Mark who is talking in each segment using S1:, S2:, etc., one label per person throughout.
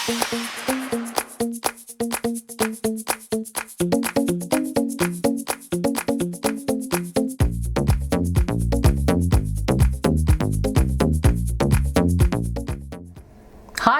S1: Hi,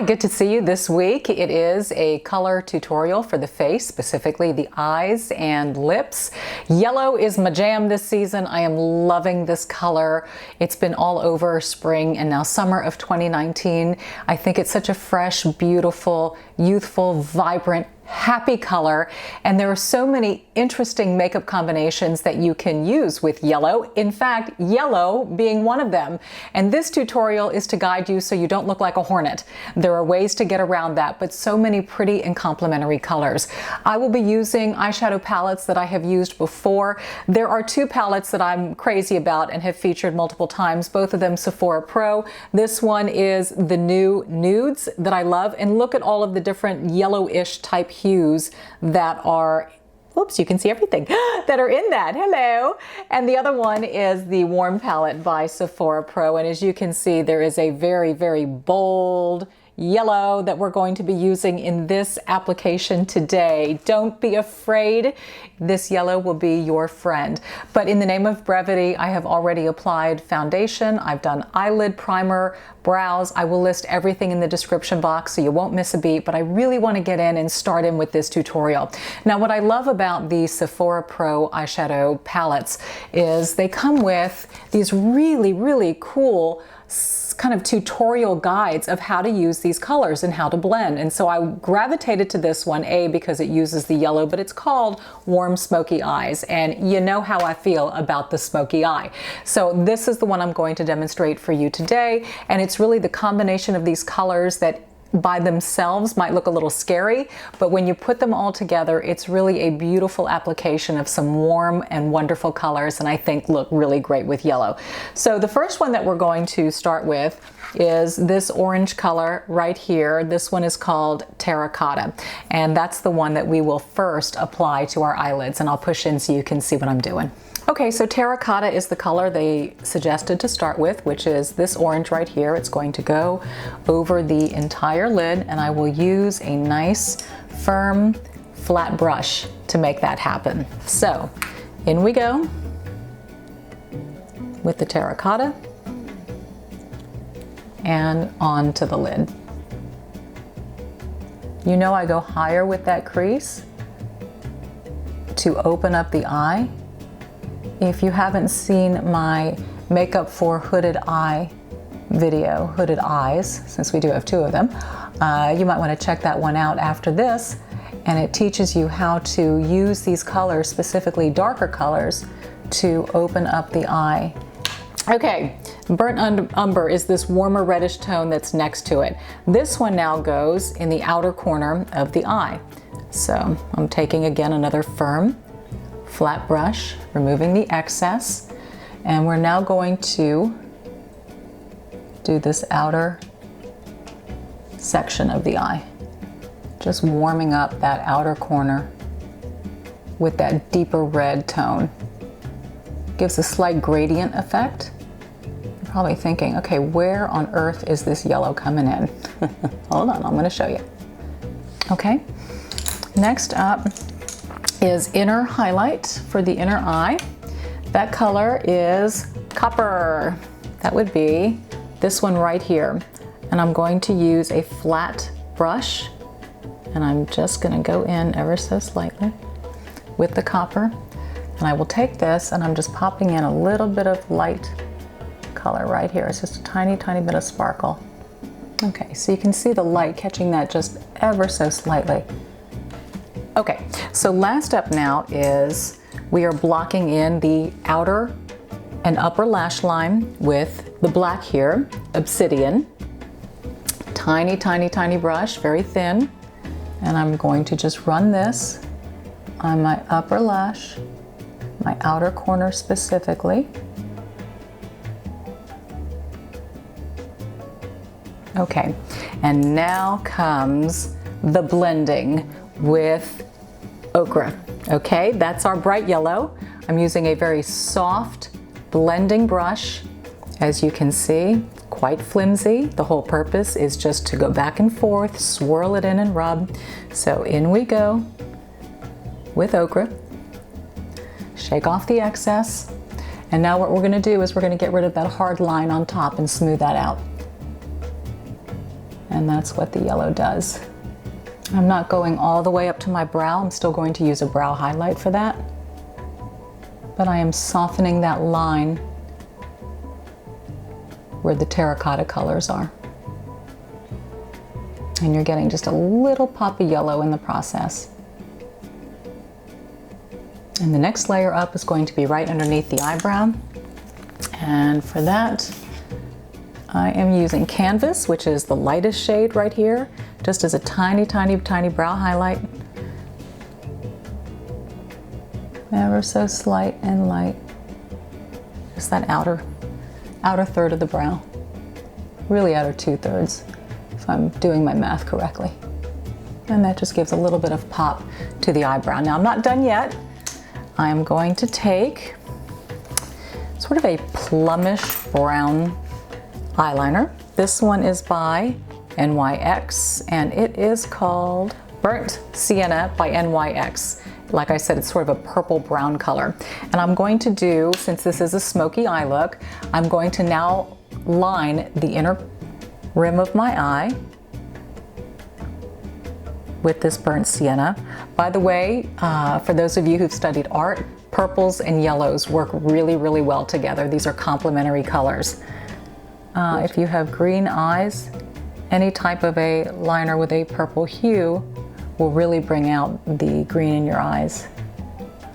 S1: good to see you this week. It is a color tutorial for the face, specifically the eyes and lips. Yellow is my jam this season. I am loving this color. It's been all over spring and now summer of 2019. I think it's such a fresh, beautiful, youthful, vibrant, happy color, and there are so many interesting makeup combinations that you can use with yellow. In fact, yellow being one of them. And this tutorial is to guide you so you don't look like a hornet. There are ways to get around that, but so many pretty and complementary colors. I will be using eyeshadow palettes that I have used before. There are two palettes that I'm crazy about and have featured multiple times, both of them Sephora Pro. This one is the new Nudes that I love, and look at all of the different yellowish type hues that are, oops, you can see everything, that are in that. Hello. And the other one is the Warm palette by Sephora Pro. And as you can see, there is a very, very bold yellow that we're going to be using in this application today. Don't be afraid. This yellow will be your friend. But in the name of brevity, I have already applied foundation. I've done eyelid, primer, brows. I will list everything in the description box so you won't miss a beat, but I really want to get in and start in with this tutorial. Now, what I love about the Sephora Pro eyeshadow palettes is they come with these really, really cool kind of tutorial guides of how to use these colors and how to blend. And so I gravitated to this one, A, because it uses the yellow, but it's called Warm Smoky Eyes. And you know how I feel about the smoky eye. So this is the one I'm going to demonstrate for you today. And it's really the combination of these colors that by themselves might look a little scary, but when you put them all together, it's really a beautiful application of some warm and wonderful colors, and I think look really great with yellow. So the first one that we're going to start with is this orange color right here. This one is called Terracotta, and that's the one that we will first apply to our eyelids, and I'll push in so you can see what I'm doing. Okay, so Terracotta is the color they suggested to start with, which is this orange right here. It's going to go over the entire lid, and I will use a nice, firm, flat brush to make that happen. So, in we go with the Terracotta and onto the lid. You know I go higher with that crease to open up the eye. If you haven't seen my makeup for hooded eye video, hooded eyes, since we do have two of them, you might want to check that one out after this. And it teaches you how to use these colors, specifically darker colors, to open up the eye. Okay, burnt umber is this warmer reddish tone that's next to it. This one now goes in the outer corner of the eye. So I'm taking again another firm, flat brush, removing the excess, and we're now going to do this outer section of the eye. Just warming up that outer corner with that deeper red tone. Gives a slight gradient effect. You're probably thinking, okay, where on earth is this yellow coming in? Hold on, I'm gonna show you. Okay, next up is inner highlight for the inner eye. That color is copper. That would be this one right here. And I'm going to use a flat brush, and I'm just gonna go in ever so slightly with the copper. And I will take this and I'm just popping in a little bit of light color right here. It's just a tiny, tiny bit of sparkle. Okay, so you can see the light catching that just ever so slightly. Okay, so last up now is we are blocking in the outer and upper lash line with the black here, Obsidian. Tiny, tiny, tiny brush, very thin. And I'm going to just run this on my upper lash, my outer corner specifically. Okay, and now comes the blending with Ochre. Okay, that's our bright yellow. I'm using a very soft blending brush, as you can see, quite flimsy. The whole purpose is just to go back and forth, swirl it in and rub. So in we go with ochre. Shake off the excess. And now what we're going to do is we're going to get rid of that hard line on top and smooth that out. And that's what the yellow does. I'm not going all the way up to my brow. I'm still going to use a brow highlight for that. But I am softening that line where the terracotta colors are. And you're getting just a little pop of yellow in the process. And the next layer up is going to be right underneath the eyebrow. And for that, I am using Canvas, which is the lightest shade right here, just as a tiny, tiny, tiny brow highlight. Ever so slight and light. Just that outer third of the brow. Really outer 2/3, if I'm doing my math correctly. And that just gives a little bit of pop to the eyebrow. Now I'm not done yet. I'm going to take sort of a plummish brown eyeliner. This one is by NYX and it is called Burnt Sienna by NYX. Like I said, it's sort of a purple brown color. And I'm going to do, since this is a smoky eye look, I'm going to now line the inner rim of my eye with this burnt sienna. By the way, for those of you who've studied art, purples and yellows work really, really well together. These are complementary colors. If you have green eyes, any type of a liner with a purple hue will really bring out the green in your eyes.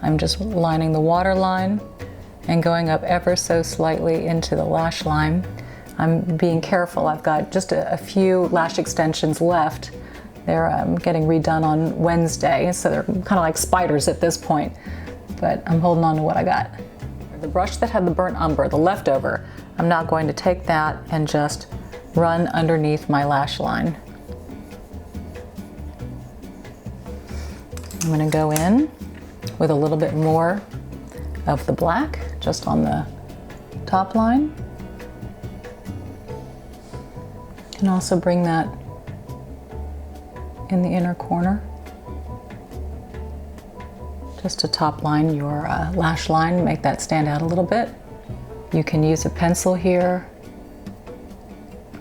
S1: I'm just lining the waterline and going up ever so slightly into the lash line. I'm being careful. I've got just a few lash extensions left. They're getting redone on Wednesday, so they're kind of like spiders at this point, but I'm holding on to what I got. The brush that had the burnt umber, the leftover, I'm now going to take that and just run underneath my lash line. I'm going to go in with a little bit more of the black just on the top line, and also bring that in the inner corner, just to top line your lash line, make that stand out a little bit. You can use a pencil here,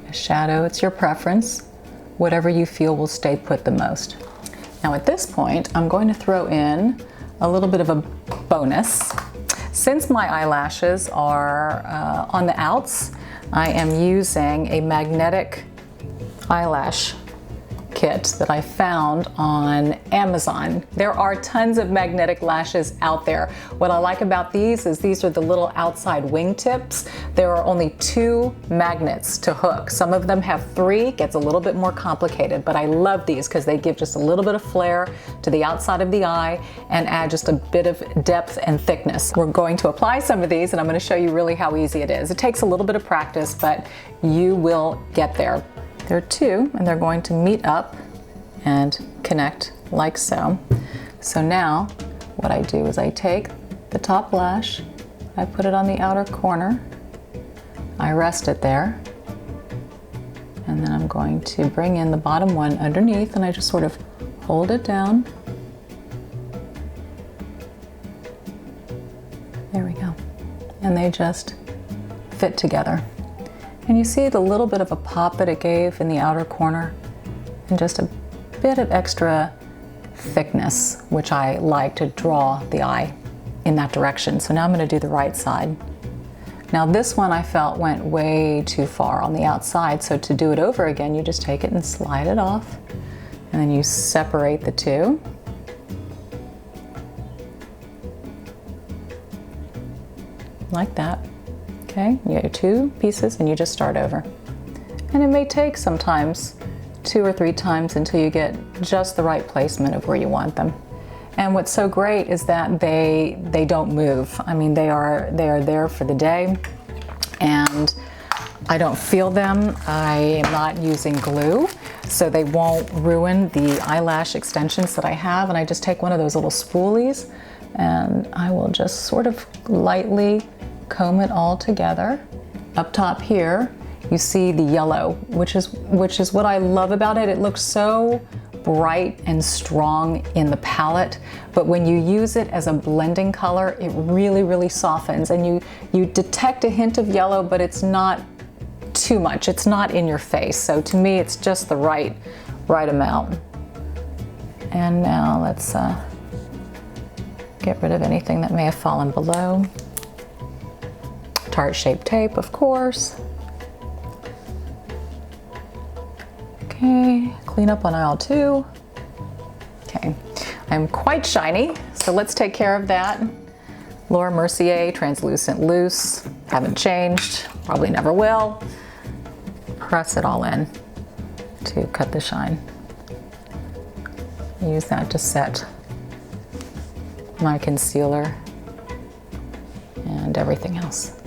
S1: a shadow, it's your preference, whatever you feel will stay put the most. Now at this point, I'm going to throw in a little bit of a bonus. Since my eyelashes are on the outs, I am using a magnetic eyelash kit that I found on Amazon. There are tons of magnetic lashes out there. What I like about these is these are the little outside wingtips. There are only 2 magnets to hook. Some of them have 3, gets a little bit more complicated, but I love these because they give just a little bit of flair to the outside of the eye and add just a bit of depth and thickness. We're going to apply some of these and I'm going to show you really how easy it is. It takes a little bit of practice, but you will get there. There are 2 and they're going to meet up and connect like so. So now what I do is I take the top lash, I put it on the outer corner, I rest it there, and then I'm going to bring in the bottom one underneath and I just sort of hold it down. There we go. And they just fit together. And you see the little bit of a pop that it gave in the outer corner and just a bit of extra thickness, which I like to draw the eye in that direction. So now I'm going to do the right side. Now this one I felt went way too far on the outside, so to do it over again, you just take it and slide it off, and then you separate the 2. Like that. Okay, you get your 2 pieces and you just start over. And it may take sometimes 2 or 3 times until you get just the right placement of where you want them. And what's so great is that they don't move. I mean, they are there for the day, and I don't feel them. I am not using glue, so they won't ruin the eyelash extensions that I have. And I just take one of those little spoolies and I will just sort of lightly comb it all together. Up top here, you see the yellow, which is what I love about it. It looks so bright and strong in the palette, but when you use it as a blending color, it really softens, and you detect a hint of yellow, but it's not too much. It's not in your face. So to me, it's just the right amount. And now let's get rid of anything that may have fallen below. Tarte Shape Tape, of course. Okay, clean up on aisle 2. Okay, I'm quite shiny, so let's take care of that. Laura Mercier Translucent Loose, haven't changed, probably never will. Press it all in to cut the shine. Use that to set my concealer and everything else.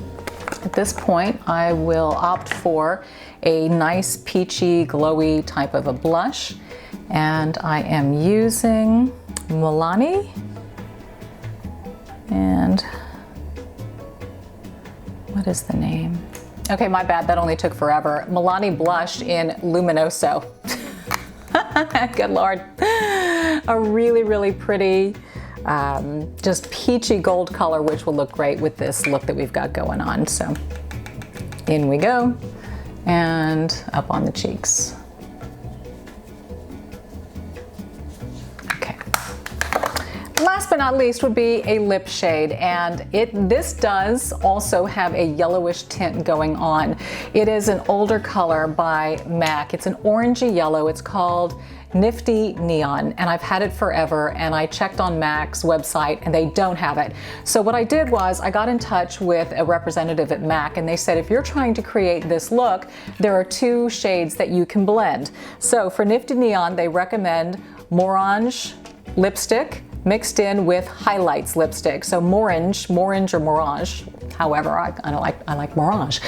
S1: At this point, I will opt for a nice peachy, glowy type of a blush, and I am using Milana, and what is the name? Okay, my bad, that only took forever. Milana blush in Luminoso. Good Lord. A really pretty, just peachy gold color, which will look great with this look that we've got going on. So in we go, and up on the cheeks. Okay. Last but not least would be a lip shade, and this does also have a yellowish tint going on. It is an older color by MAC. It's an orangey yellow. It's called Nifty Neon, and I've had it forever, and I checked on MAC's website and they don't have it. So what I did was I got in touch with a representative at MAC, and they said if you're trying to create this look, there are 2 shades that you can blend. So for Nifty Neon, they recommend Morange Lipstick mixed in with Highlights Lipstick. So Morange or Morange, however, I like Morange,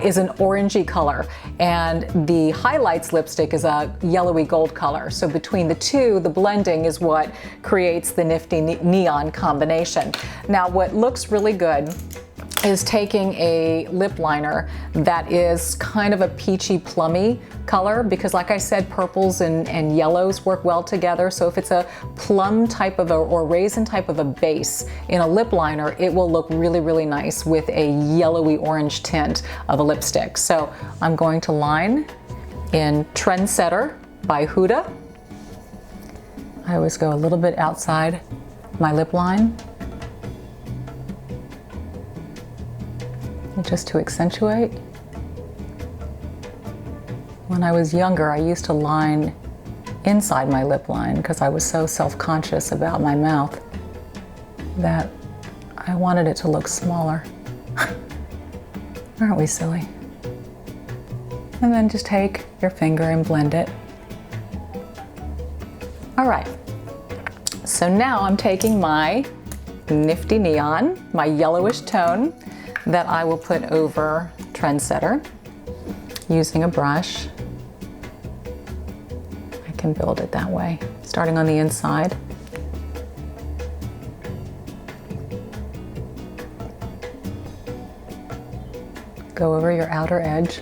S1: is an orangey color, and the Highlights Lipstick is a yellowy gold color. So between the two, the blending is what creates the Nifty Neon combination. Now, what looks really good is taking a lip liner that is kind of a peachy plummy color, because like I said, purples and yellows work well together. So if it's a plum type of or raisin type of a base in a lip liner, it will look really nice with a yellowy orange tint of a lipstick. So I'm going to line in Trendsetter by Huda. I always go a little bit outside my lip line, just to accentuate. When I was younger, I used to line inside my lip line because I was so self-conscious about my mouth that I wanted it to look smaller. Aren't we silly? And then just take your finger and blend it. All right, so now I'm taking my Nifty Neon, my yellowish tone, that I will put over Trendsetter using a brush. I can build it that way, starting on the inside. Go over your outer edge.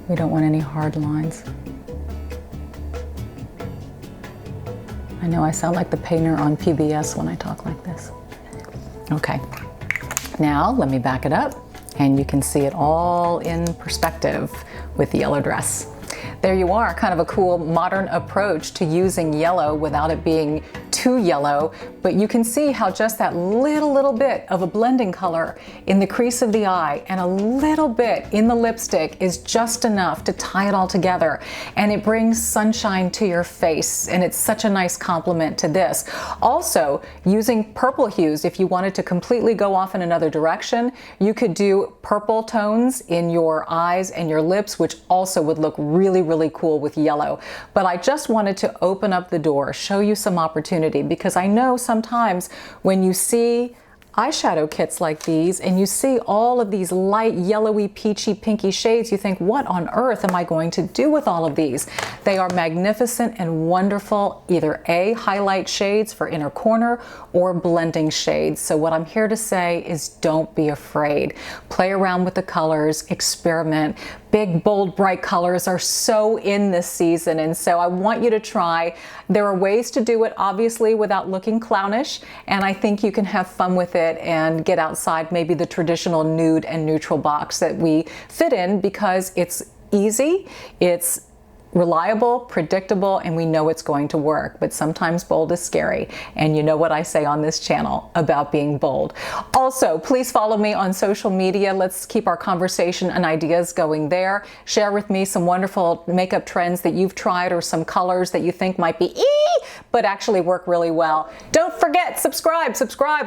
S1: We don't want any hard lines. I know I sound like the painter on PBS when I talk like this. Okay, now let me back it up, and you can see it all in perspective with the yellow dress. There you are, kind of a cool modern approach to using yellow without it being too yellow, but you can see how just that little bit of a blending color in the crease of the eye and a little bit in the lipstick is just enough to tie it all together, and it brings sunshine to your face, and it's such a nice complement to this. Also, using purple hues, if you wanted to completely go off in another direction, you could do purple tones in your eyes and your lips, which also would look really cool with yellow. But I just wanted to open up the door, show you some opportunity, because I know sometimes when you see eyeshadow kits like these and you see all of these light yellowy, peachy, pinky shades, you think, what on earth am I going to do with all of these? They are magnificent and wonderful, either A, highlight shades for inner corner or blending shades. So what I'm here to say is don't be afraid. Play around with the colors, experiment. Big, bold, bright colors are so in this season, and so I want you to try. There are ways to do it, obviously, without looking clownish, and I think you can have fun with it and get outside maybe the traditional nude and neutral box that we fit in, because it's easy, it's reliable, predictable, and we know it's going to work. But sometimes bold is scary, and you know what I say on this channel about being bold. Also, please follow me on social media. Let's keep our conversation and ideas going there. Share with me some wonderful makeup trends that you've tried, or some colors that you think might be but actually work really well. Don't forget, subscribe.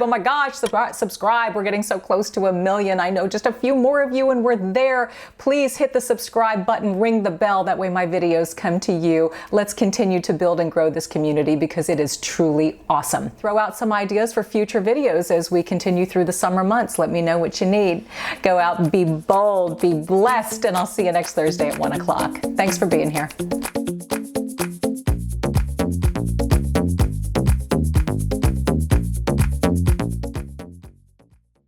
S1: Oh my gosh, subscribe. We're getting so close to 1 million. I know just a few more of you and we're there. Please hit the subscribe button, ring the bell. That way my videos come to you. Let's continue to build and grow this community, because it is truly awesome. Throw out some ideas for future videos as we continue through the summer months. Let me know what you need. Go out and be bold, be blessed, and I'll see you next Thursday at 1 o'clock. Thanks for being here.